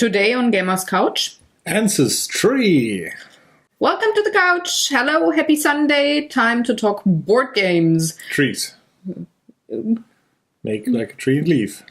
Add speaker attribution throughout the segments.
Speaker 1: Today on Gamer's Couch,
Speaker 2: Ancestree.
Speaker 1: Welcome to the couch. Hello, happy Sunday. Time to talk board games.
Speaker 2: Trees. Make like a tree and leaf.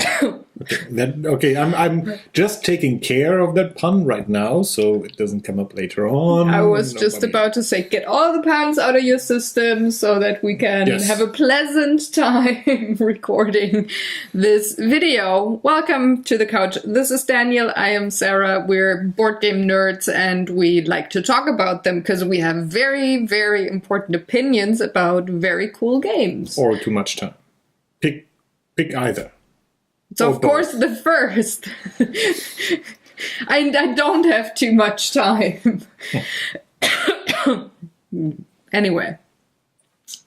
Speaker 2: Okay, I'm just taking care of that pun right now, so it doesn't come up later on.
Speaker 1: I was just about to say, get all the puns out of your system so that we can have a pleasant time recording this video. Welcome to the couch. This is Daniel. I am Sarah. We're board game nerds and we like to talk about them because we have very, very important opinions about very cool games.
Speaker 2: Or too much time. Pick either.
Speaker 1: So, of course, the first. I don't have too much time. Anyway.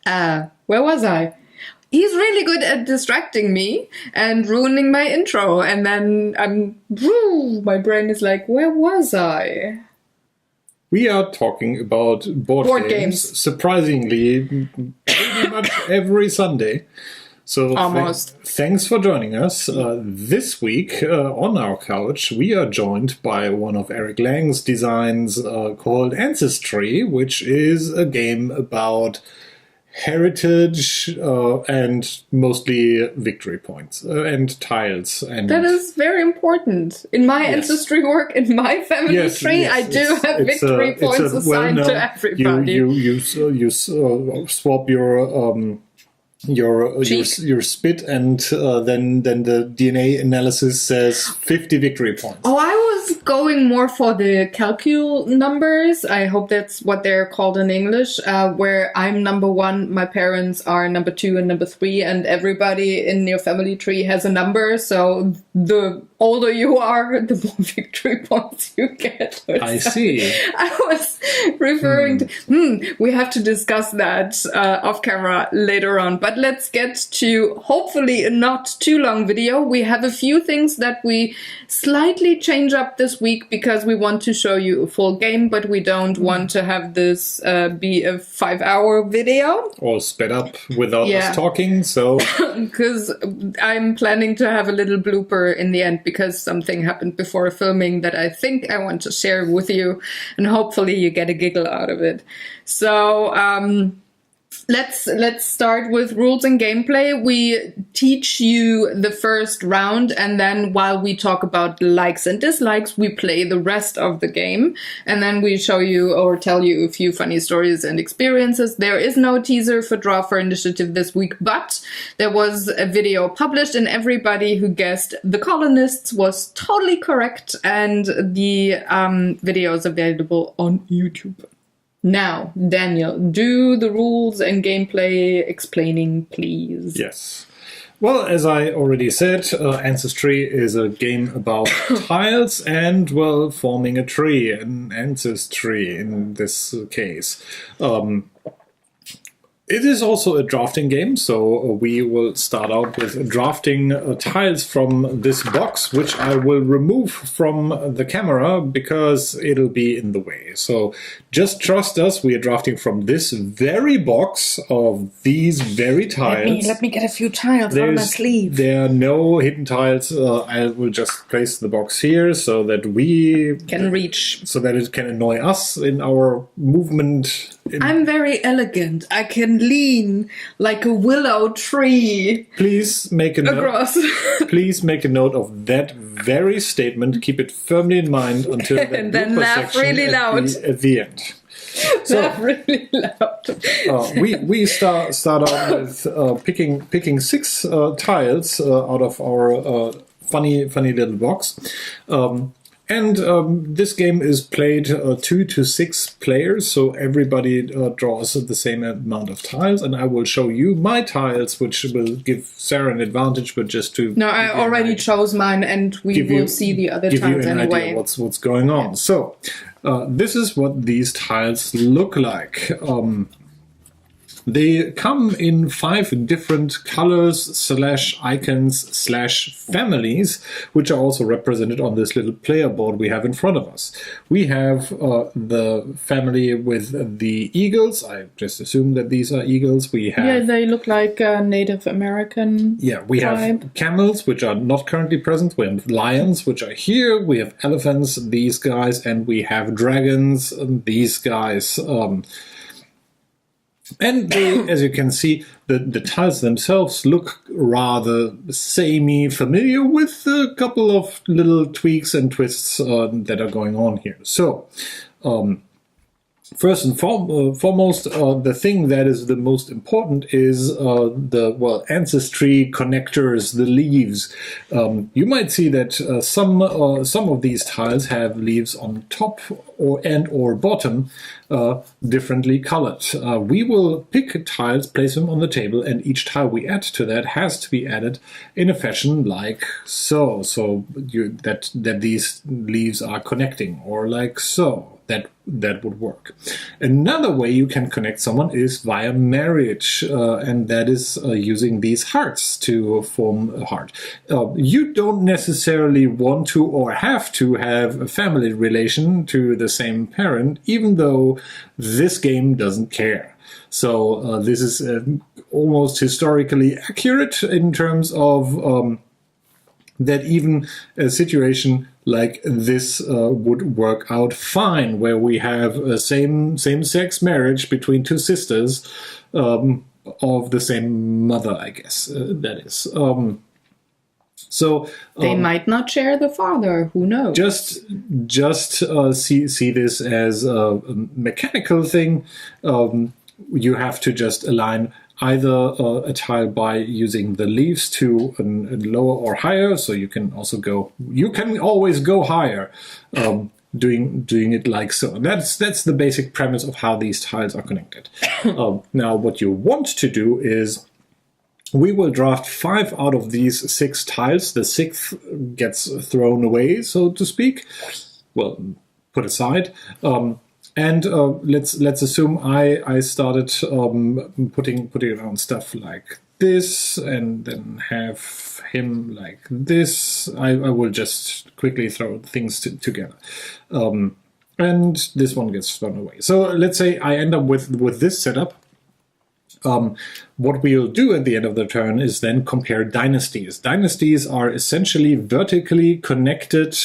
Speaker 1: Where was I? He's really good at distracting me and ruining my intro. And then my brain is like, where was I?
Speaker 2: We are talking about board games. Surprisingly, pretty much every Sunday. So
Speaker 1: almost.
Speaker 2: Thanks for joining us. This week on our couch, we are joined by one of Eric Lang's designs called Ancestree, which is a game about heritage and mostly victory points and tiles. And
Speaker 1: that is very important. In my ancestry work, in my family tree, I do have victory points assigned to everybody.
Speaker 2: You swap your spit, and then the DNA analysis says 50 victory points.
Speaker 1: Oh, I was going more for the calcul numbers. I hope that's what they're called in English, where I'm number 1, my parents are number 2 and number 3, and everybody in your family tree has a number. So the older you are, the more victory points you get.
Speaker 2: I see.
Speaker 1: I was referring to... we have to discuss that off camera later on. But let's get to hopefully a not too long video. We have a few things that we slightly change up this week because we want to show you a full game, but we don't want to have this be a 5-hour video.
Speaker 2: Or sped up without us talking, so...
Speaker 1: Because I'm planning to have a little blooper in the end because something happened before filming that I think I want to share with you, and hopefully you get a giggle out of it. So, Let's start with rules and gameplay. We teach you the first round, and then while we talk about likes and dislikes, we play the rest of the game. And then we show you or tell you a few funny stories and experiences. There is no teaser for Draw for Initiative this week, but there was a video published, and everybody who guessed the colonists was totally correct. And the video is available on YouTube. Now, Daniel, do the rules and gameplay explaining, please.
Speaker 2: Yes. Well, as I already said, Ancestree is a game about tiles and, well, forming a tree, an ancestry in this case. It is also a drafting game, so we will start out with drafting tiles from this box, which I will remove from the camera because it'll be in the way. So just trust us, we are drafting from this very box of these very tiles.
Speaker 1: Let me get a few tiles on my sleeve.
Speaker 2: There are no hidden tiles. I will just place the box here so that we
Speaker 1: can reach.
Speaker 2: So that it can annoy us in our movement.
Speaker 1: I'm very elegant. I can lean like a willow tree.
Speaker 2: Please make a note. Please make a note of that very statement. Keep it firmly in mind until the
Speaker 1: and then laugh really loud
Speaker 2: at the end. So,
Speaker 1: laugh really loud.
Speaker 2: We start out with picking 6 tiles out of our funny little box. And this game is played 2 to 6 players, so everybody draws the same amount of tiles, and I will show you my tiles, which will give Sarah an advantage, but just to...
Speaker 1: No, I already chose mine, and we will see the other tiles anyway.
Speaker 2: Give you an idea what's going on. Yeah. So, this is what these tiles look like. They come in 5 different colors / icons / families, which are also represented on this little player board we have in front of us. We have the family with the eagles. I just assume that these are eagles. We have
Speaker 1: they look like Native American.
Speaker 2: Yeah, we have camels, which are not currently present. We have lions, which are here. We have elephants, these guys, and we have dragons, these guys. And they, as you can see, the tiles themselves look rather samey familiar, with a couple of little tweaks and twists that are going on here. So, first and foremost, the thing that is the most important is the Ancestry connectors, the leaves. You might see that some of these tiles have leaves on top or bottom, differently colored. We will pick tiles, place them on the table, and each tile we add to that has to be added in a fashion like so. So that these leaves are connecting, or like so. That would work. Another way you can connect someone is via marriage, and that is using these hearts to form a heart. You don't necessarily want to or have to have a family relation to the same parent, even though this game doesn't care. So this is almost historically accurate in terms of that even a situation like this would work out fine, where we have a same-sex marriage between 2 sisters of the same mother, I guess, that is. So
Speaker 1: they might not share the father. Who knows?
Speaker 2: Just see this as a mechanical thing. You have to just align either a tile by using the leaves to a lower or higher, so you can always go higher, doing it like so. That's the basic premise of how these tiles are connected. Now, what you want to do is, we will draft 5 out of these 6 tiles. The 6th gets thrown away, so to speak. Well, put aside. And let's assume I started putting around stuff like this, and then have him like this. I will just quickly throw things together. And this one gets thrown away. So let's say I end up with this setup. What we'll do at the end of the turn is then compare dynasties. Dynasties are essentially vertically connected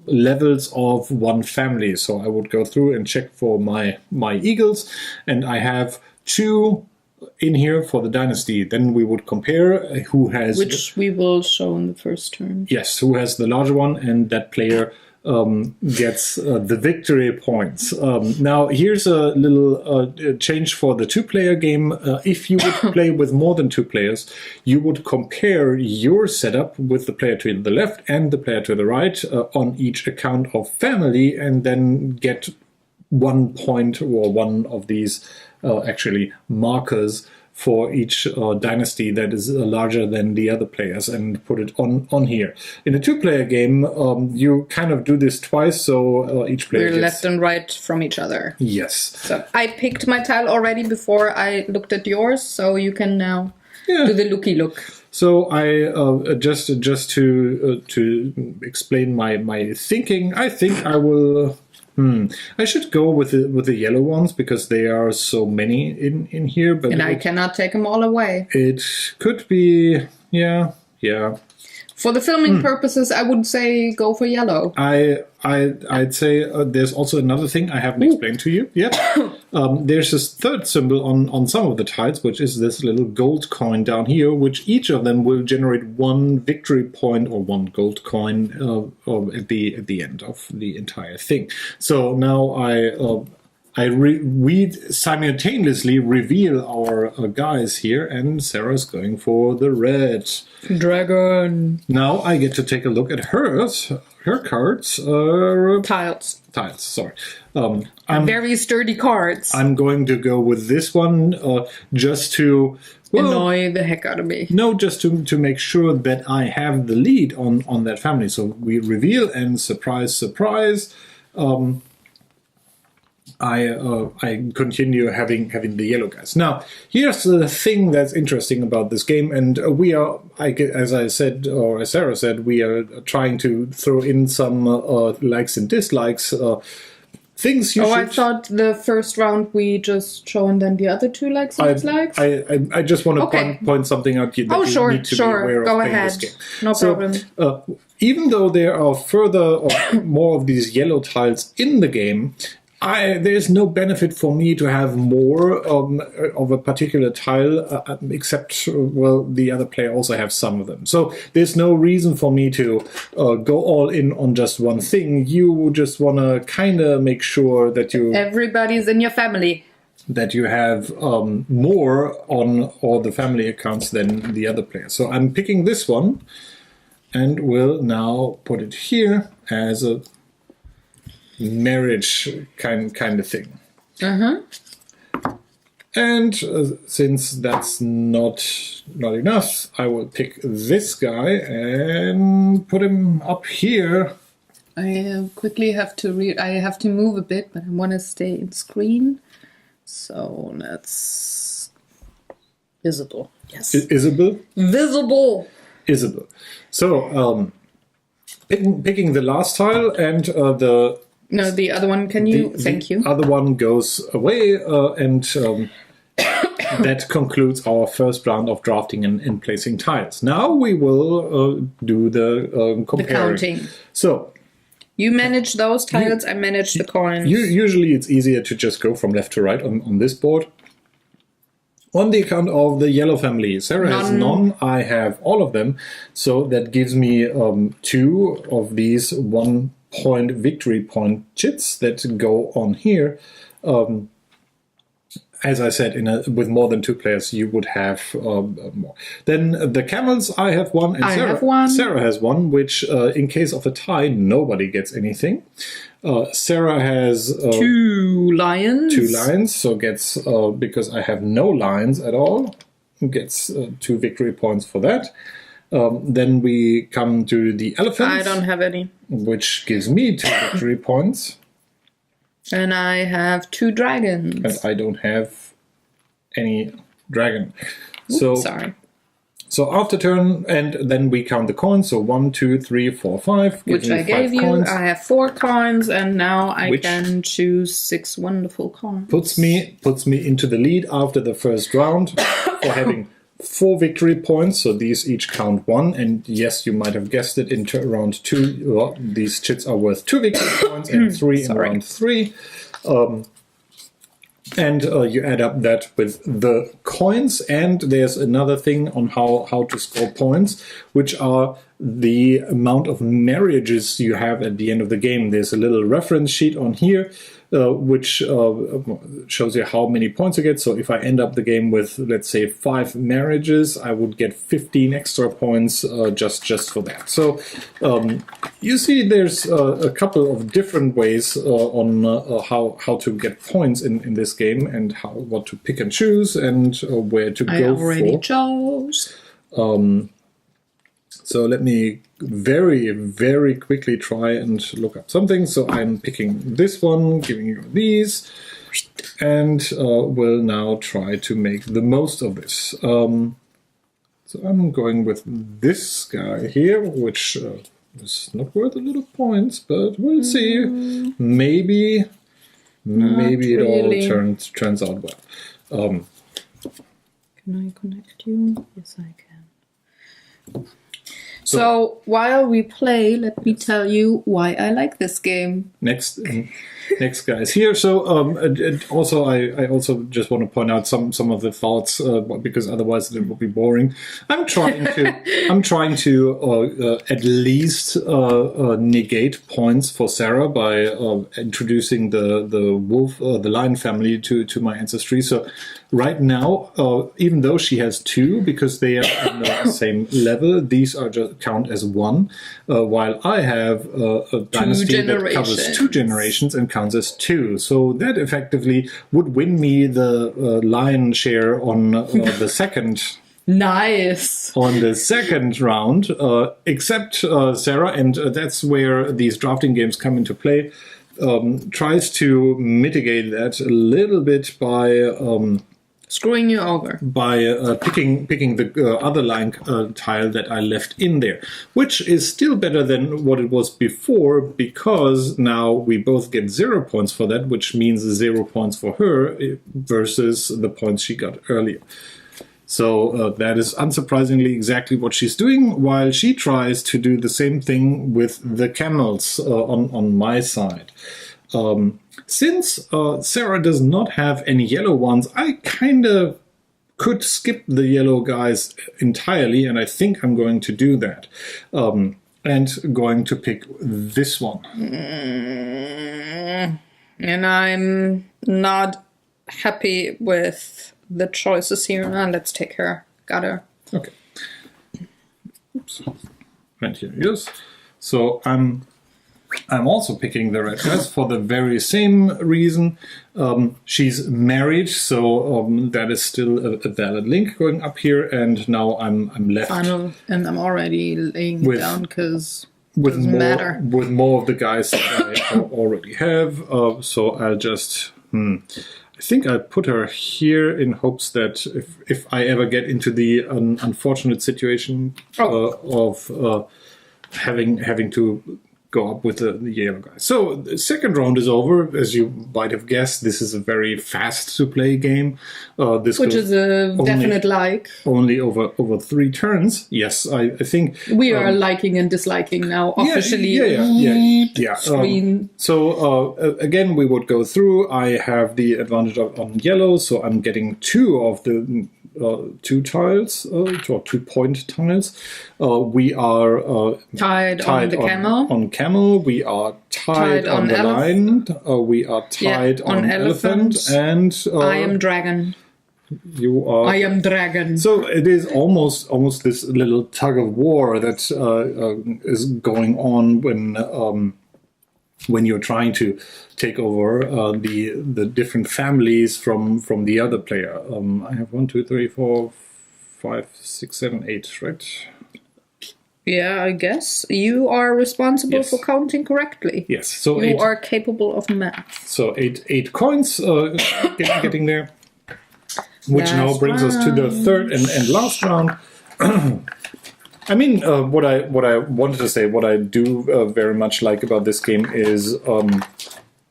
Speaker 2: levels of one family. So I would go through and check for my eagles, and I have 2 in here for the dynasty. Then we would compare who has...
Speaker 1: Which we will show in the first turn.
Speaker 2: Yes, who has the larger one, and that player gets the victory points. Now, here's a little change for the 2-player game. If you would play with more than 2 players, you would compare your setup with the player to the left and the player to the right on each account of family, and then get 1 point or one of these actually markers for each dynasty that is larger than the other players, and put it on here. In a 2-player game, you kind of do this twice, so each player
Speaker 1: We're left and right from each other.
Speaker 2: Yes.
Speaker 1: So I picked my tile already before I looked at yours, so you can now do the looky look.
Speaker 2: So I just to explain my thinking, I think I will... I should go with the yellow ones, because there are so many in here. But
Speaker 1: I cannot take them all away.
Speaker 2: It could be, yeah.
Speaker 1: For the filming purposes, I would say go for yellow.
Speaker 2: I'd say there's also another thing I haven't explained to you yet. There's this third symbol on some of the tiles, which is this little gold coin down here, which each of them will generate 1 victory point or 1 gold coin at the end of the entire thing. So now we simultaneously reveal our guys here, and Sarah's going for the red
Speaker 1: dragon.
Speaker 2: Now I get to take a look at her cards.
Speaker 1: Tiles,
Speaker 2: sorry.
Speaker 1: Very sturdy cards.
Speaker 2: I'm going to go with this one just to...
Speaker 1: annoy the heck out of me.
Speaker 2: No, just to make sure that I have the lead on that family. So we reveal, and surprise, surprise. I continue having the yellow guys. Now, here's the thing that's interesting about this game, and we are, as I said, or as Sarah said, we are trying to throw in some likes and dislikes. Things you should...
Speaker 1: I thought the first round we just show and then the other two likes and dislikes.
Speaker 2: I just want to point something out that you need to be aware of playing this game.
Speaker 1: No problem.
Speaker 2: Even though there are further or more of these yellow tiles in the game, there's no benefit for me to have more of a particular tile, except, the other player also have some of them. So there's no reason for me to go all in on just one thing. You just want to kind of make sure that
Speaker 1: everybody's in your family.
Speaker 2: That you have more on all the family accounts than the other player. So I'm picking this one, and will now put it here as a marriage kind of thing. And since that's not enough, I will pick this guy and put him up here.
Speaker 1: I quickly have to I have to move a bit, but I want to stay in screen. So that's visible. Yes.
Speaker 2: Isabel?
Speaker 1: Visible.
Speaker 2: Isabel. So picking the last tile and the
Speaker 1: other one. Can you? Thank you.
Speaker 2: The other one goes away, and that concludes our first round of drafting and placing tiles. Now we will do the comparing.
Speaker 1: The counting.
Speaker 2: So
Speaker 1: you manage those tiles. I manage the coins.
Speaker 2: Usually, it's easier to just go from left to right on this board. On the account of the yellow family, Sarah has none. I have all of them. So that gives me 2 of these 1 point victory point chits that go on here. As I said, with more than 2 players, you would have more. Then the camels, I have 1, and Sarah has 1, which in case of a tie, nobody gets anything. Sarah has
Speaker 1: 2 lions.
Speaker 2: 2 lions, so gets, because I have no lions at all, gets 2 victory points for that. Then we come to the elephants.
Speaker 1: I don't have any.
Speaker 2: Which gives me 2 victory points.
Speaker 1: And I have 2 dragons.
Speaker 2: And I don't have any dragon.
Speaker 1: Oops, sorry.
Speaker 2: So after turn, and then we count the coins. So 1, 2, 3, 4, 5.
Speaker 1: Which I gave you.
Speaker 2: Coins.
Speaker 1: I have 4 coins, and now I can choose 6 wonderful coins.
Speaker 2: Puts me into the lead after the first round for having 4 victory points. So these each count 1. And yes, you might have guessed it. In round 2, these chits are worth 2 victory points and 3 in round 3. And you add up that with the coins, and there's another thing on how to score points, which are the amount of marriages you have at the end of the game. There's a little reference sheet on here, which shows you how many points you get. So if I end up the game with, let's say, 5 marriages, I would get 15 extra points just for that. So you see there's a couple of different ways on how to get points in this game, and what to pick and choose, and where to go for. I
Speaker 1: already chose.
Speaker 2: So let me very, very quickly try and look up something. So I'm picking this one, giving you these, and will now try to make the most of this. So I'm going with this guy here, which is not worth a lot of points, but we'll see. Maybe it all turns out well.
Speaker 1: Can I connect you? Yes, I can. So while we play, let me tell you why I like this game.
Speaker 2: Next guy is here. So also, I also just want to point out some of the thoughts because otherwise it would be boring. I'm trying to at least negate points for Sarah by introducing the wolf, the lion family to my ancestry. So right now, even though she has 2, because they are on the same level, these are just count as 1, while I have a dynasty that covers 2 generations and counts as 2. So that effectively would win me the lion share on the second.
Speaker 1: Nice.
Speaker 2: On the second round, except Sarah, and that's where these drafting games come into play. tries to mitigate that a little bit by
Speaker 1: Screwing you over.
Speaker 2: picking the other line tile that I left in there, which is still better than what it was before, because now we both get 0 points for that, which means 0 points for her versus the points she got earlier. So that is unsurprisingly exactly what she's doing, while she tries to do the same thing with the camels on my side. Since Sarah does not have any yellow ones, I kind of could skip the yellow guys entirely, and I think I'm going to do that. And going to pick this one.
Speaker 1: And I'm not happy with the choices here. Let's take her. Got her.
Speaker 2: Okay. Oops. Right here, yes. So I'm also picking the red dress for the very same reason. She's married, so that is still a valid link going up here. And now I'm left.
Speaker 1: Final, and I'm already laying it down because it
Speaker 2: with
Speaker 1: doesn't
Speaker 2: more
Speaker 1: matter.
Speaker 2: with more of the guys that I already have. So I'll just. I think I put her here in hopes that if I ever get into the unfortunate situation of having to go up with the yellow guy. So the second round is over. As you might have guessed, this is a very fast to play game. Which
Speaker 1: is a definite like.
Speaker 2: Only over 3 turns. Yes, I think
Speaker 1: we are liking and disliking now officially.
Speaker 2: Yeah.
Speaker 1: Screen.
Speaker 2: Again, we would go through. I have the advantage on yellow, so I'm getting 2 of the 2 tiles, or 2-point tiles. We are
Speaker 1: tied on the camel.
Speaker 2: On camel. We are tied on the lion. We are tied on elephant. And
Speaker 1: I am dragon.
Speaker 2: You are.
Speaker 1: I am dragon.
Speaker 2: So it is almost this little tug of war that is going on when you're trying to take over the different families from the other player. I have 1, 2, 3, 4, 5, 6, 7, 8, right?
Speaker 1: Yeah, I guess you are responsible
Speaker 2: Yes.
Speaker 1: for counting correctly.
Speaker 2: Yes. So
Speaker 1: you
Speaker 2: 8,
Speaker 1: are capable of math.
Speaker 2: So 8 coins getting there, which now brings us to the third and last round. I mean, what I wanted to say, what I do very much like about this game is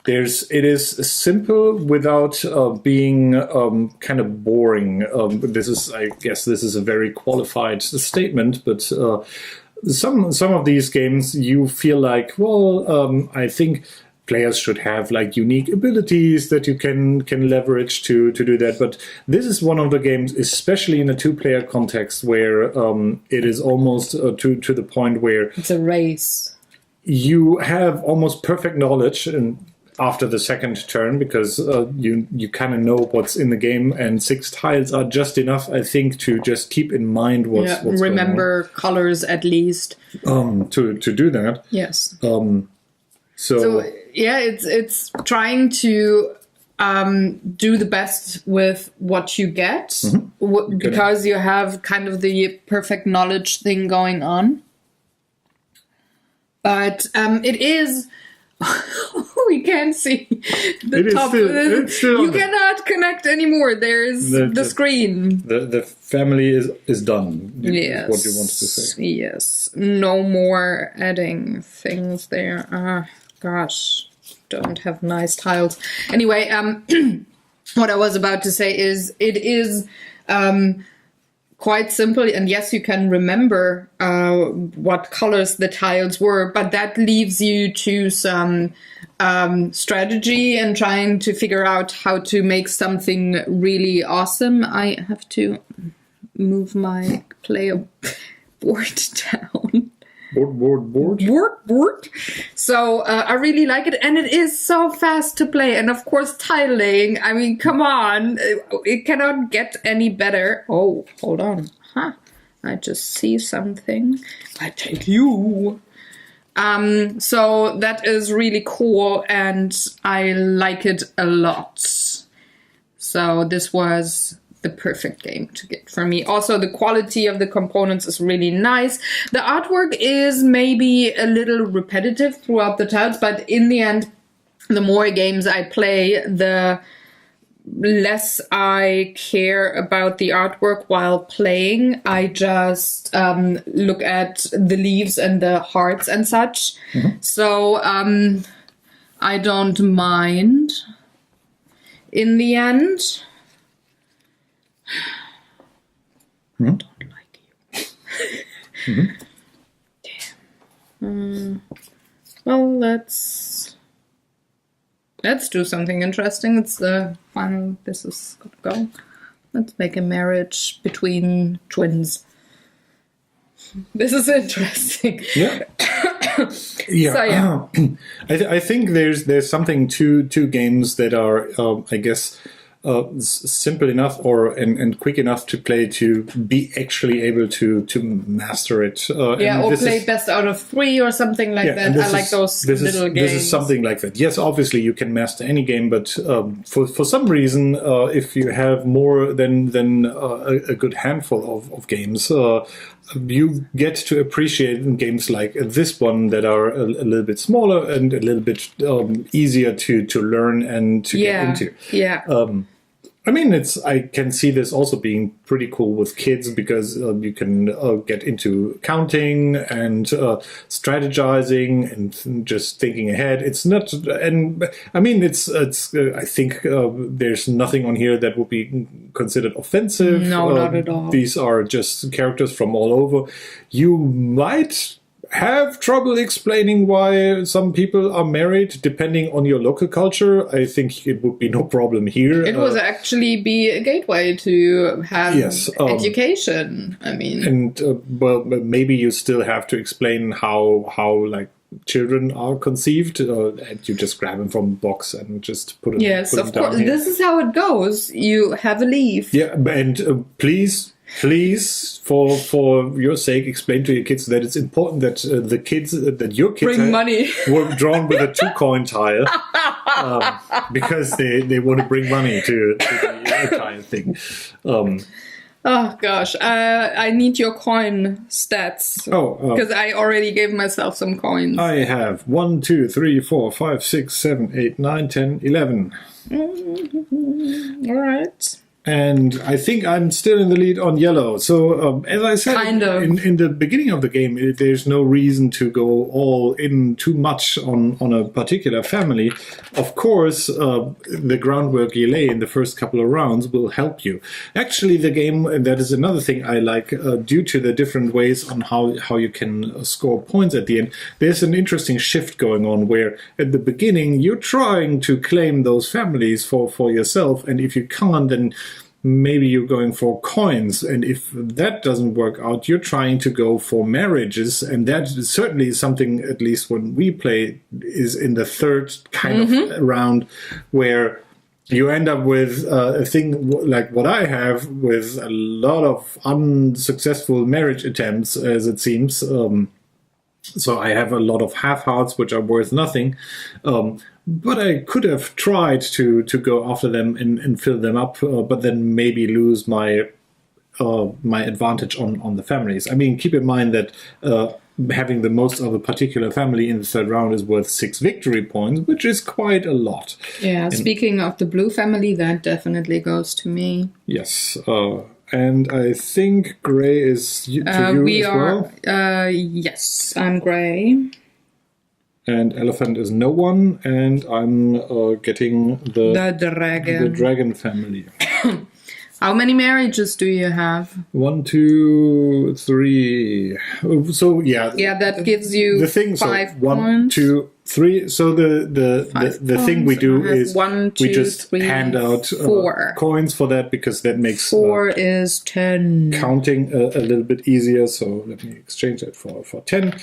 Speaker 2: it is simple without being kind of boring. I guess this is a very qualified statement, but some of these games you feel like, well, I think players should have like unique abilities that you can leverage to do that. But this is one of the games, especially in a 2-player context, where it is almost to the point where
Speaker 1: it's a race.
Speaker 2: You have almost perfect knowledge after the second turn, because you kind of know what's in the game, and 6 tiles are just enough, I think, to just keep in mind what's
Speaker 1: remember going on. Colors at least
Speaker 2: to do that.
Speaker 1: Yes.
Speaker 2: So
Speaker 1: yeah, it's trying to do the best with what you get, because you have kind of the perfect knowledge thing going on. But it is. We can't see the top. You cannot connect anymore. There's the screen.
Speaker 2: The family is done.
Speaker 1: Yes.
Speaker 2: What you wanted to say.
Speaker 1: Yes. No more adding things there. Gosh, don't have nice tiles. Anyway, what I was about to say is it is quite simple, and yes, you can remember what colors the tiles were, but that leaves you to some strategy and trying to figure out how to make something really awesome. I have to move my player board down. Board. So I really like it, and it is so fast to play. And of course, tile laying. I mean, come on, it cannot get any better. Oh, hold on. I just see something. I take you. So that is really cool, and I like it a lot. So this was the perfect game to get for me. Also, the quality of the components is really nice. The artwork is maybe a little repetitive throughout the tiles, but in the end, the more games I play, the less I care about the artwork while playing. I just look at the leaves and the hearts and such. So I don't mind in the end. I don't like you. Damn. Well, let's do something interesting. It's the final. This is gonna go. Let's make a marriage between twins. This is interesting.
Speaker 2: Yeah. Yeah.
Speaker 1: So, yeah.
Speaker 2: I think there's something to games that are, I guess, simple enough and quick enough to play to be actually able to master it.
Speaker 1: Or play best out of 3 or something like that. I like those little games.
Speaker 2: This is something like that. Yes, obviously you can master any game, but for some reason, if you have more than a good handful of games, you get to appreciate games like this one that are a little bit smaller and a little bit easier to learn and to get into.
Speaker 1: Yeah.
Speaker 2: I mean, I can see this also being pretty cool with kids because you can get into counting and strategizing and just thinking ahead. It's not, and I mean, it's. I think there's nothing on here that would be considered offensive.
Speaker 1: No, not at all.
Speaker 2: These are just characters from all over. You might have trouble explaining why some people are married depending on your local culture. I think it would be no problem here.
Speaker 1: It would actually be a gateway to have education. I mean,
Speaker 2: and well, maybe you still have to explain how like children are conceived, and you just grab them from a box and just put them.
Speaker 1: Yes,
Speaker 2: put
Speaker 1: of
Speaker 2: them
Speaker 1: course.
Speaker 2: down here.
Speaker 1: This is how it goes. You have a leaf.
Speaker 2: Yeah, and please, for your sake, explain to your kids that it's important that that your kids
Speaker 1: bring money.
Speaker 2: were drawn with a 2-coin tile because they want to bring money to the entire thing.
Speaker 1: Oh gosh, I need your coin stats. Because I already gave myself some coins.
Speaker 2: I have 1, 2, 3, 4, 5, 6, 7, 8, 9, 10, 11.
Speaker 1: All right.
Speaker 2: And I think I'm still in the lead on yellow. So, as I said,
Speaker 1: kind of.
Speaker 2: in the beginning of the game, there's no reason to go all in too much on a particular family. Of course, the groundwork you lay in the first couple of rounds will help you. Actually, the game, and that is another thing I like, due to the different ways on how you can score points at the end, there's an interesting shift going on where at the beginning, you're trying to claim those families for yourself. And if you can't, then maybe you're going for coins, and if that doesn't work out, you're trying to go for marriages, and that is certainly something, at least when we play, is in the third kind of round, where you end up with a thing like what I have, with a lot of unsuccessful marriage attempts, as it seems. So I have a lot of half-hearts, which are worth nothing. But I could have tried to go after them and fill them up, but then maybe lose my advantage on the families. I mean, keep in mind that having the most of a particular family in the third round is worth 6 victory points, which is quite a lot.
Speaker 1: Yeah, speaking of the blue family, that definitely goes to me.
Speaker 2: Yes. And I think gray is to you as well?
Speaker 1: Yes, I'm gray.
Speaker 2: And elephant is no one, and I'm getting the dragon family.
Speaker 1: How many marriages do you have?
Speaker 2: 1, 2, 3. So yeah,
Speaker 1: that gives you
Speaker 2: the thing.
Speaker 1: 5
Speaker 2: so 1, 2, 3. So the thing we do is
Speaker 1: 1, 2,
Speaker 2: we just
Speaker 1: 3,
Speaker 2: hand out
Speaker 1: 4
Speaker 2: coins for that, because that makes
Speaker 1: 4 is 10.
Speaker 2: Counting a little bit easier. So let me exchange that for 10.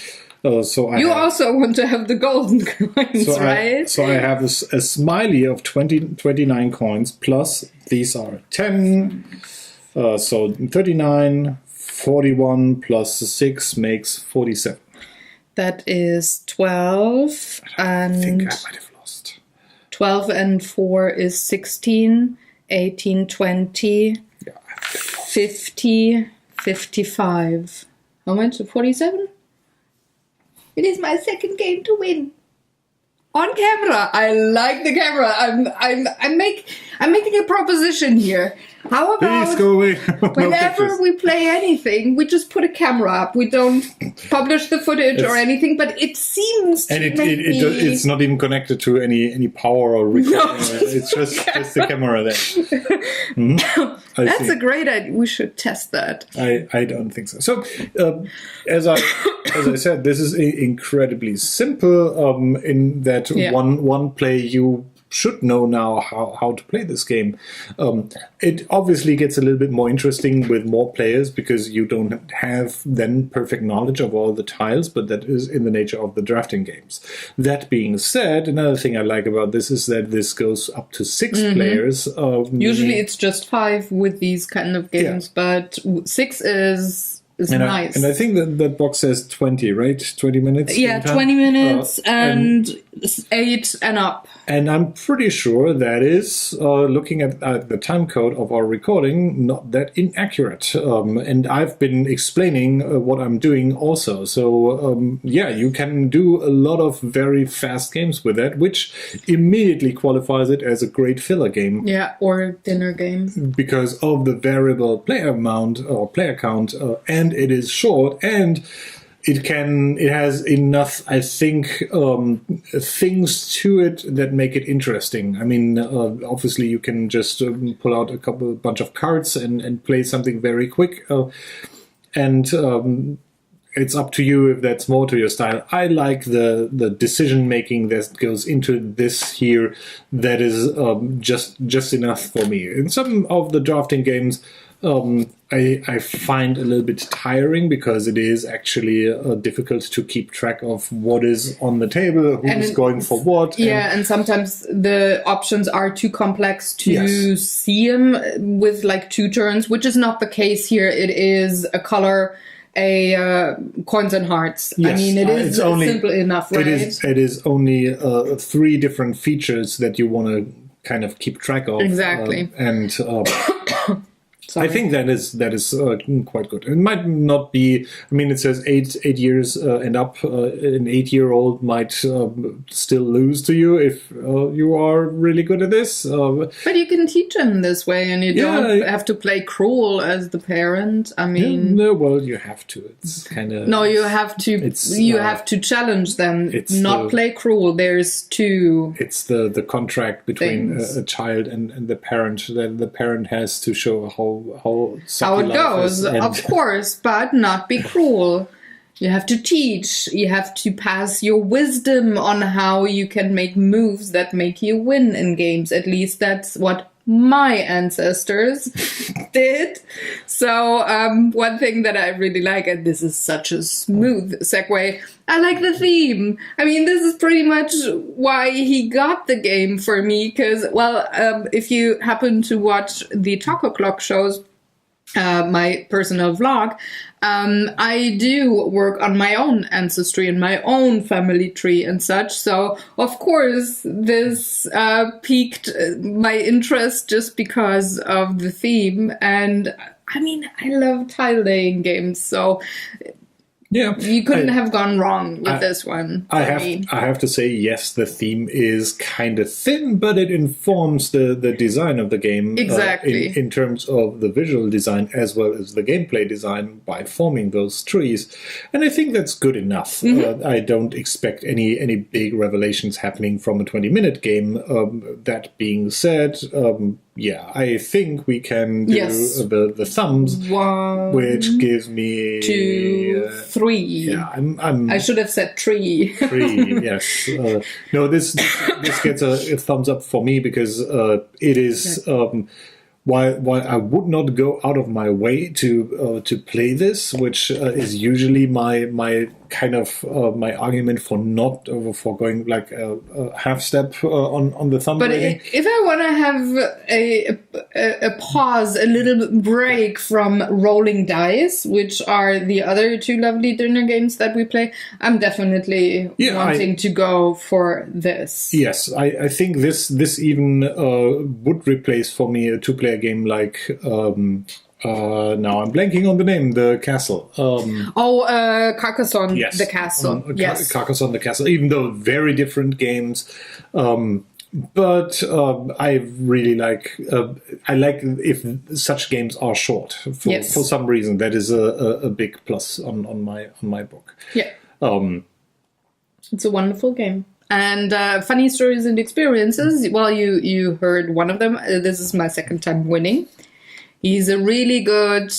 Speaker 2: You
Speaker 1: also want to have the golden coins, right?
Speaker 2: So I have a smiley of 29 coins, plus these are 10. So 39, 41 plus 6 makes 47.
Speaker 1: That is 12.
Speaker 2: I think I might have lost.
Speaker 1: 12 and 4 is 16, 18, 20, 50, 55. How much? 47? It is my second game to win. On camera. I like the camera. I'm making a proposition here. How about
Speaker 2: Please go away. No
Speaker 1: whenever
Speaker 2: pictures.
Speaker 1: we play anything, we just put a camera up. We don't publish the footage or anything, but it seems to
Speaker 2: And
Speaker 1: it's
Speaker 2: it's not even connected to any power or recording. It's just the camera there.
Speaker 1: That's a great idea. We should test that.
Speaker 2: I don't think so. So, as I said, this is incredibly simple. In that one play, you should know now how to play this game. It obviously gets a little bit more interesting with more players because you don't have then perfect knowledge of all the tiles, but that is in the nature of the drafting games. That being said, another thing I like about this is that this goes up to 6 players.
Speaker 1: Usually it's just 5 with these kind of games, but 6 is nice.
Speaker 2: And I think that box says 20, right? 20 minutes?
Speaker 1: Yeah, 20 minutes and 8 and up.
Speaker 2: And I'm pretty sure that is, looking at the time code of our recording, not that inaccurate. And I've been explaining what I'm doing also. So, you can do a lot of very fast games with that, which immediately qualifies it as a great filler game.
Speaker 1: Yeah, or dinner game.
Speaker 2: Because of the variable player amount or player count, and it is short, and it has enough, I think, things to it that make it interesting. I mean, obviously you can just pull out a bunch of cards and play something very quick, and it's up to you if that's more to your style. I like the decision making that goes into this here. That is just enough for me. In some of the drafting games, I find a little bit tiring because it is actually difficult to keep track of what is on the table, who's going for what.
Speaker 1: Yeah, and sometimes the options are too complex to see them with like 2 turns, which is not the case here. It is a color, coins and hearts.
Speaker 2: Yes,
Speaker 1: I mean, it is simple enough, right?
Speaker 2: It is only 3 different features that you want to kind of keep track of.
Speaker 1: Exactly.
Speaker 2: I think that is quite good. It might not be. I mean, it says 8 years and up. An 8-year-old might still lose to you if you are really good at this.
Speaker 1: But you can teach them this way, and you don't have to play cruel as the parent. I mean,
Speaker 2: you have to. It's kind of
Speaker 1: you have to. You have to challenge them. Not play cruel. There's 2.
Speaker 2: It's the contract between a child and the parent. That the parent has to show how
Speaker 1: it goes, of course, but not be cruel. You have to teach. You have to pass your wisdom on how you can make moves that make you win in games. At least that's what my ancestors did. So one thing that I really like, and this is such a smooth segue, I like the theme. I mean, this is pretty much why he got the game for me, because, if you happen to watch the Talk O'Clock shows, my personal vlog, I do work on my own ancestry and my own family tree and such. So, of course, this piqued my interest just because of the theme. And, I mean, I love tile laying games, so...
Speaker 2: Yeah,
Speaker 1: you couldn't have gone wrong with this one.
Speaker 2: I have to say, yes, the theme is kind of thin, but it informs the design of the game
Speaker 1: exactly
Speaker 2: in terms of the visual design as well as the gameplay design by forming those trees, and I think that's good enough. I don't expect any big revelations happening from a 20-minute game. That being said, I think we can do the thumbs,
Speaker 1: 1,
Speaker 2: which gives me
Speaker 1: 2, 3.
Speaker 2: Yeah,
Speaker 1: I should have said 3.
Speaker 2: 3, yes. No, this gets a thumbs up for me because it is. While I would not go out of my way to play this, which is usually my kind of my argument for not for going like a half step on the thumb.
Speaker 1: But if I want to have a pause, a little break from rolling dice, which are the other 2 lovely dinner games that we play, I'm definitely wanting to go for this.
Speaker 2: Yes, I think this even would replace for me a 2-player game like Now I'm blanking on the name. The castle.
Speaker 1: Carcassonne,
Speaker 2: Yes,
Speaker 1: the castle. Yes.
Speaker 2: Carcassonne, the castle. Even though very different games, but I really like. I like if such games are short. For some reason, that is a big plus on my book.
Speaker 1: Yeah. It's a wonderful game. And funny stories and experiences. Well, you heard one of them. This is my second time winning. He's a really good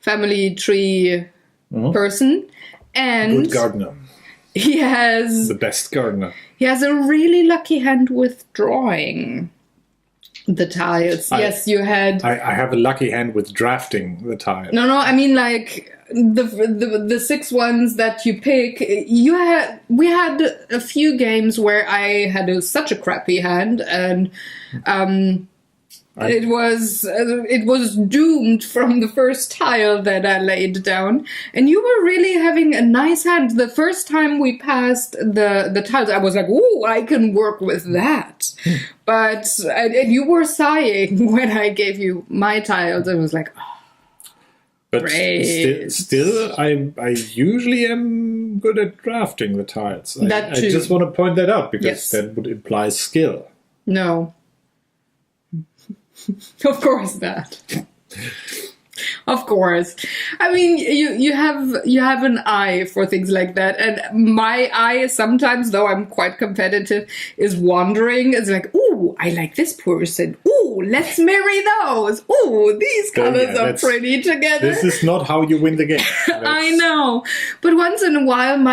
Speaker 1: family tree person. And
Speaker 2: good gardener.
Speaker 1: He has...
Speaker 2: The best gardener.
Speaker 1: He has a really lucky hand with drawing the tiles. Yes, you had...
Speaker 2: I have a lucky hand with drafting the tiles.
Speaker 1: No, I mean like... The 6 ones that you pick, we had a few games where I had such a crappy hand, and it was doomed from the first tile that I laid down. And you were really having a nice hand. The first time we passed the tiles, I was like, "Ooh, I can work with that." But and you were sighing when I gave you my tiles. I was like, "Oh."
Speaker 2: But still, I usually am good at drafting the tiles. I just want to point that out because that would imply skill.
Speaker 1: No. Of course not. Of course. I mean, you have an eye for things like that. And my eye sometimes, though I'm quite competitive, is wandering. It's like, ooh, I like this person. Ooh, let's marry those. Ooh, these colors are pretty together.
Speaker 2: This is not how you win the game.
Speaker 1: I know. But once in a while,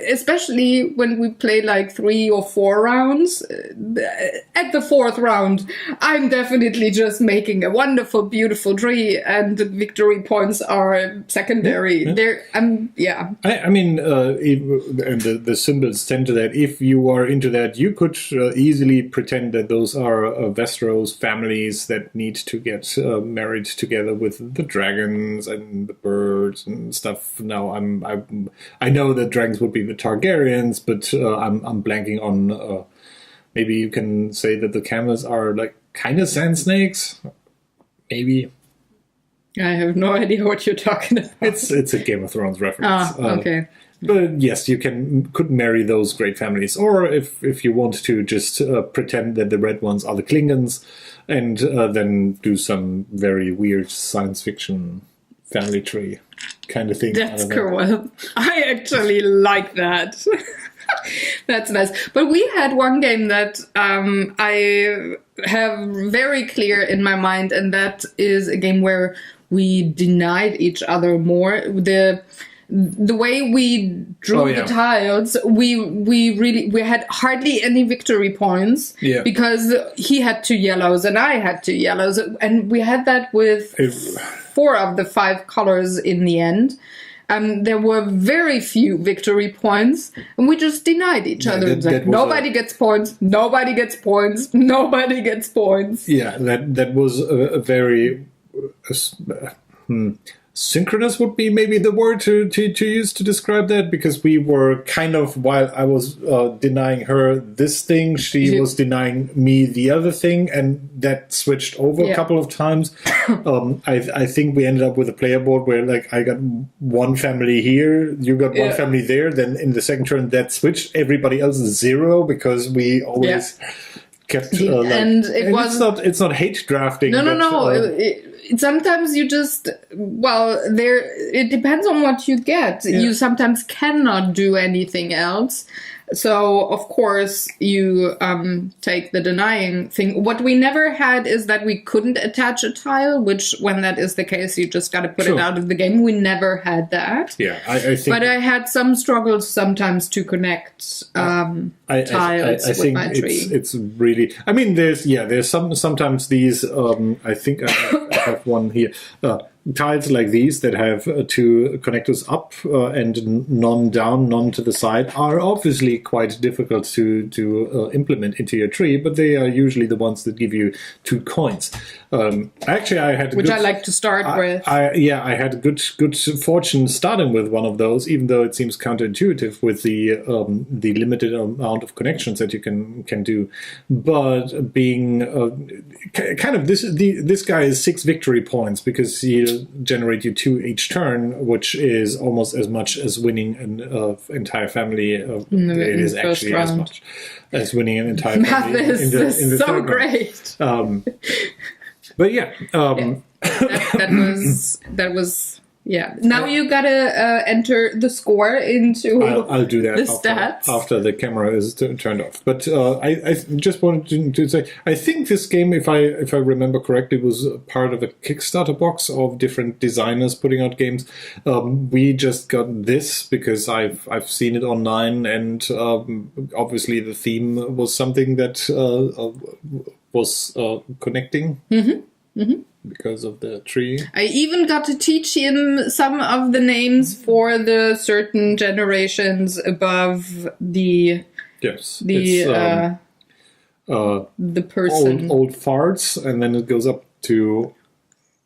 Speaker 1: especially when we play like 3 or 4 rounds, at the 4th round, I'm definitely just making a wonderful, beautiful tree, and the victory points are secondary.
Speaker 2: I mean, and the symbols tend to that. If you are into that, you could easily pretend that those are Westeros families that need to get married together with the dragons and the birds and stuff. Now, I know that dragons would be the Targaryens, but I'm blanking on. Maybe you can say that the camels are like kind of sand snakes. Maybe.
Speaker 1: I have no idea what you're talking about.
Speaker 2: It's a Game of Thrones reference.
Speaker 1: Okay.
Speaker 2: But yes, you could marry those great families, or if you want to, just pretend that the red ones are the Klingons, and then do some very weird science fiction family tree kind of thing.
Speaker 1: That's cool. I actually like that. That's nice. But we had one game that I have very clear in my mind, and that is a game where we denied each other more. The way we drew the tiles, we had hardly any victory points because he had 2 yellows and I had 2 yellows, and we had that with 4 of the 5 colors in the end. There were very few victory points, and we just denied each other. Nobody gets points. Nobody gets points. Nobody gets points.
Speaker 2: Yeah, that was a very synchronous would be maybe the word to use to describe that, because we were kind of, while I was denying her this thing, she was denying me the other thing, and that switched over a couple of times. I think we ended up with a player board where like I got one family here, you got one family there, then in the second turn that switched, everybody else is 0 because we always kept it's not hate drafting.
Speaker 1: No. Sometimes you just, it depends on what you get. Yeah. You sometimes cannot do anything else. So, of course, you take the denying thing. What we never had is that we couldn't attach a tile, which, when that is the case, you just got to put it out of the game. We never had that.
Speaker 2: Yeah, I think...
Speaker 1: But I had some struggles sometimes to connect tiles with my tree.
Speaker 2: It's really... I mean, there's sometimes these... I think I have one here. tiles like these that have two connectors up and none down, none to the side are obviously quite difficult to implement into your tree, but they are usually the ones that give you 2 coins. Actually, I had
Speaker 1: I like to start with.
Speaker 2: I had good fortune starting with one of those, even though it seems counterintuitive with the limited amount of connections that you can do. But being kind of this guy is 6 victory points because he'll generate you 2 each turn, which is almost as much as winning an entire family. It is actually as much as winning an entire family in the
Speaker 1: so
Speaker 2: third
Speaker 1: great.
Speaker 2: But yeah,
Speaker 1: that was. Yeah. Now you gotta enter the score into
Speaker 2: I'll do that
Speaker 1: the stats
Speaker 2: after the camera is turned off. But I just wanted to say, I think this game, if I remember correctly, was part of a Kickstarter box of different designers putting out games. We just got this because I've seen it online, and obviously the theme was something that was connecting. Mm-hmm. Mm-hmm. Because of the tree.
Speaker 1: I even got to teach him some of the names for the certain generations above the the person.
Speaker 2: Old farts, and then it goes up to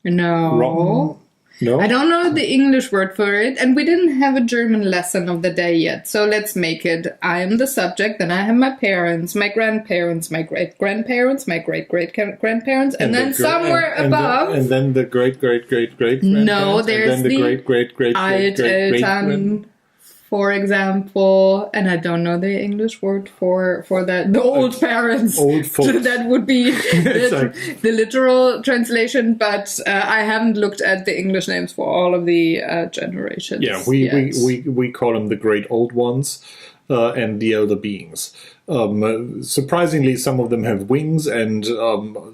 Speaker 2: rotten. No?
Speaker 1: I don't know the English word for it, and we didn't have a German lesson of the day yet, so let's make it. I am the subject, then I have my parents, my grandparents, my great-grandparents, my great-great-grandparents, and then somewhere above...
Speaker 2: And then the great-great-great-great-grandparents.
Speaker 1: No, there's
Speaker 2: the great-great-great-great-great-great...
Speaker 1: For example, and I don't know the English word for that. The old parents.
Speaker 2: Old folks.
Speaker 1: That would be the literal translation, but I haven't looked at the English names for all of the generations.
Speaker 2: Yeah, we call them the great old ones and the elder beings. Surprisingly, some of them have wings and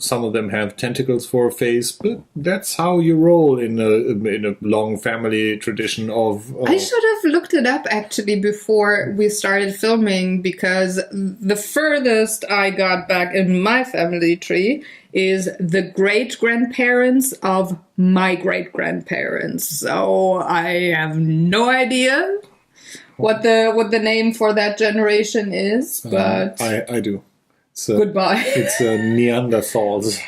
Speaker 2: some of them have tentacles for a face, but that's how you roll in a long family tradition of...
Speaker 1: I should have looked it up actually before we started filming, because the furthest I got back in my family tree is the great-grandparents of my great-grandparents. So I have no idea what the name for that generation is, but
Speaker 2: I do.
Speaker 1: Goodbye.
Speaker 2: It's Neanderthals.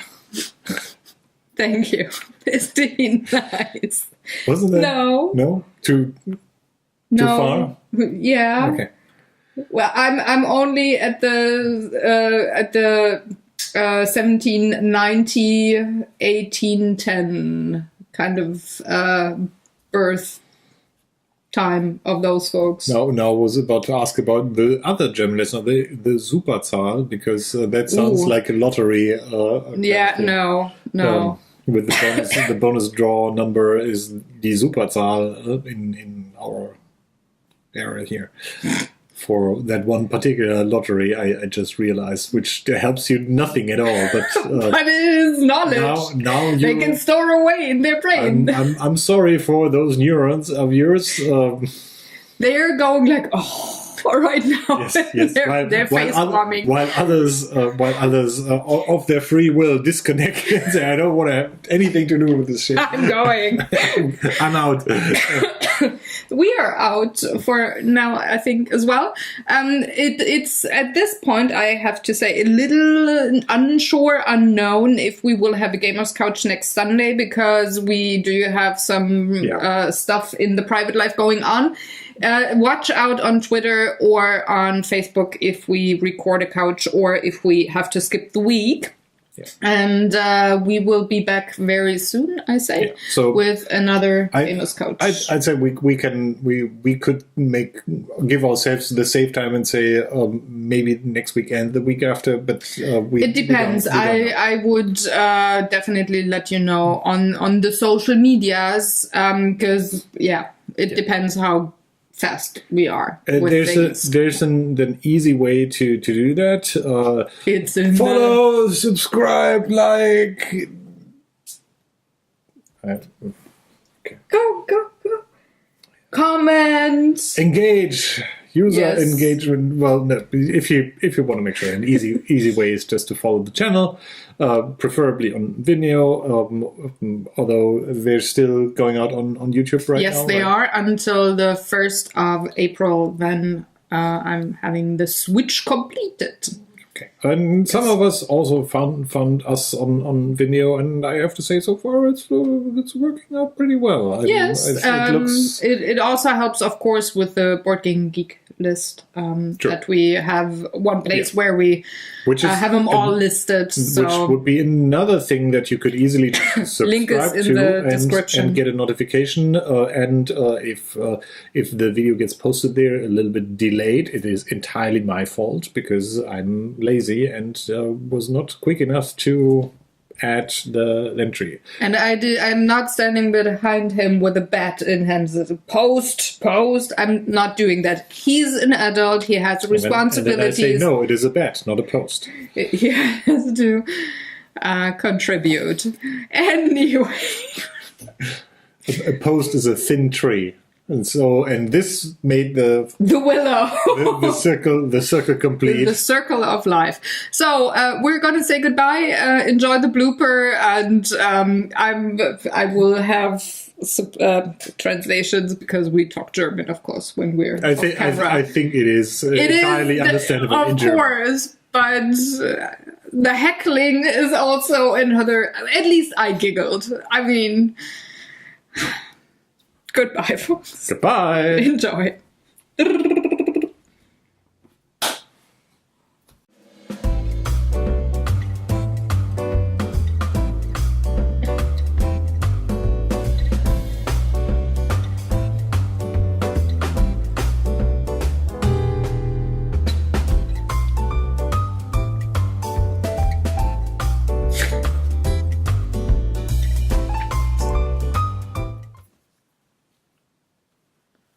Speaker 1: Thank you. It's nice.
Speaker 2: Wasn't that? No. Too far.
Speaker 1: Yeah.
Speaker 2: Okay.
Speaker 1: Well, I'm only at the 1790, 1810 kind of birth time of those folks.
Speaker 2: No, I was about to ask about the other German lesson, the Superzahl, because that sounds like a lottery.
Speaker 1: No.
Speaker 2: With the bonus draw number is the Superzahl in our area here. For that one particular lottery, I just realized, which helps you nothing at all. But
Speaker 1: but it is knowledge.
Speaker 2: Now
Speaker 1: they can store away in their brain.
Speaker 2: I'm sorry for those neurons of yours.
Speaker 1: They're going like, right now.
Speaker 2: Yes.
Speaker 1: They're face bombing.
Speaker 2: While others of their free will disconnect and say, I don't want to have anything to do with this shit.
Speaker 1: I'm going.
Speaker 2: I'm out.
Speaker 1: We are out for now, I think, as well. It's at this point, I have to say, a little unknown if we will have a Gamers Couch next Sunday, because we do have some stuff in the private life going on. Watch out on Twitter or on Facebook if we record a couch or if we have to skip the week. Yeah. And we will be back very soon, I say, with another famous couch.
Speaker 2: I'd say we could give ourselves the safe time and say maybe next weekend, the week after, but
Speaker 1: it depends. I would definitely let you know on the social medias, because it depends how fast we are.
Speaker 2: There's an easy way to do that.
Speaker 1: It's
Speaker 2: follow, subscribe, like. Okay.
Speaker 1: Go. Comment.
Speaker 2: Engage. user
Speaker 1: Yes.
Speaker 2: engagement. Well, no, if you want to make sure, an easy way is just to follow the channel, preferably on Vimeo. Although they're still going out on YouTube right now.
Speaker 1: Yes, they are until the 1st of April. Then I'm having the Switch completed.
Speaker 2: Okay. And some of us also found us on Vimeo, and I have to say, so far it's working out pretty well.
Speaker 1: Yes, it also helps, of course, with the Board Game Geek list that we have one place where we have them all listed. So
Speaker 2: which would be another thing that you could easily subscribe
Speaker 1: link is in
Speaker 2: to
Speaker 1: the description.
Speaker 2: and get a notification. If the video gets posted there a little bit delayed, it is entirely my fault because I'm lazy and was not quick enough to add the entry.
Speaker 1: And I'm not standing behind him with a bat in hand. Post. I'm not doing that. He's an adult. He has responsibilities.
Speaker 2: And then I say, no, it is a bet, not a post.
Speaker 1: He has to contribute. Anyway.
Speaker 2: A post is a thin tree. And this made the
Speaker 1: willow,
Speaker 2: the circle complete.
Speaker 1: The circle of life. So we're going to say goodbye. Enjoy the blooper, and I will have translations because we talk German, of course, when we're
Speaker 2: I think it is entirely understandable in German.
Speaker 1: Of course, but the heckling is also another. At least I giggled. I mean. Goodbye, folks.
Speaker 2: Goodbye.
Speaker 1: Enjoy.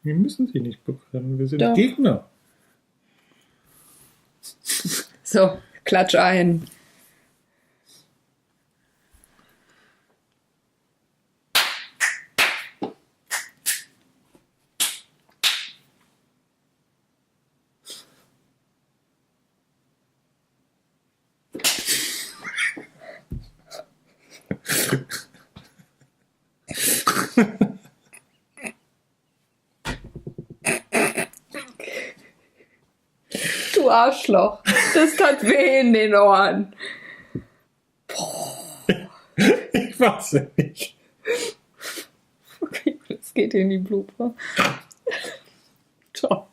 Speaker 2: Wir müssen sie nicht bekommen, wir sind Gegner.
Speaker 1: So, klatsch ein. Du Arschloch. Das tat weh in den Ohren.
Speaker 2: Ich weiß nicht.
Speaker 1: Okay, das geht in die Blooper. Toll.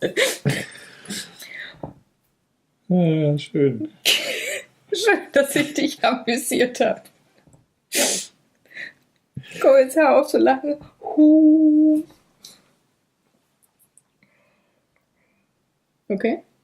Speaker 2: Ja, schön.
Speaker 1: Schön, dass ich dich amüsiert habe. Komm, jetzt hör auf zu lachen. Okay.